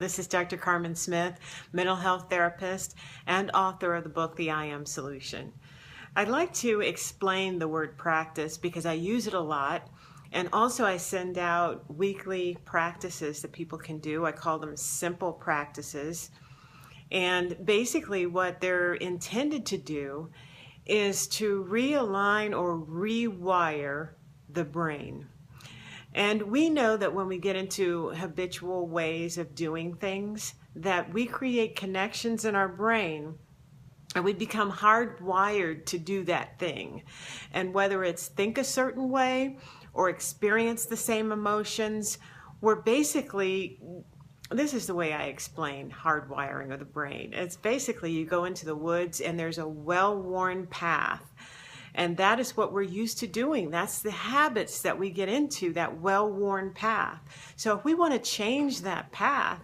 This is Dr. Karmen Smith, mental health therapist and author of the book, The I Am Solution. I'd like to explain the word practice because I use it a lot, and also I send out weekly practices that people can do. I call them simple practices. And basically what they're intended to do is to realign or rewire the brain. And we know that when we get into habitual ways of doing things, that we create connections in our brain and we become hardwired to do that thing. And whether it's think a certain way or experience the same emotions, we're basically, this is the way I explain hardwiring of the brain. It's basically you go into the woods and there's a well-worn path. And that is what we're used to doing. That's the habits that we get into, that well-worn path. So if we want to change that path,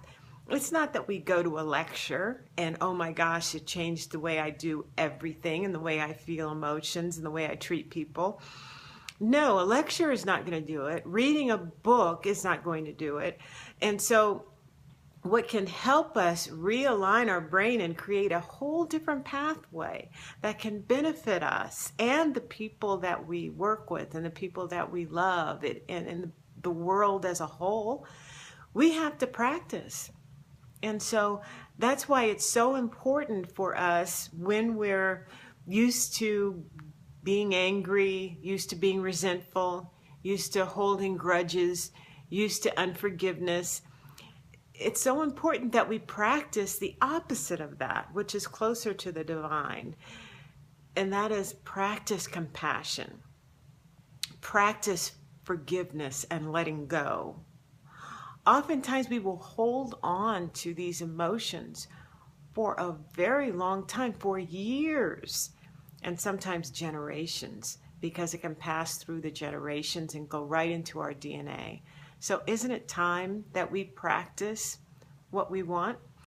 it's not that we go to a lecture and, oh my gosh, it changed the way I do everything and the way I feel emotions and the way I treat people. No, a lecture is not going to do it. Reading a book is not going to do it. And so what can help us realign our brain and create a whole different pathway that can benefit us and the people that we work with and the people that we love and the world as a whole, we have to practice. And so that's why it's so important for us when we're used to being angry, used to being resentful, used to holding grudges, used to unforgiveness. It's so important that we practice the opposite of that, which is closer to the divine. And that is practice compassion, practice forgiveness and letting go. Oftentimes we will hold on to these emotions for a very long time, for years, and sometimes generations, because it can pass through the generations and go right into our DNA. So isn't it time that we practice what we want?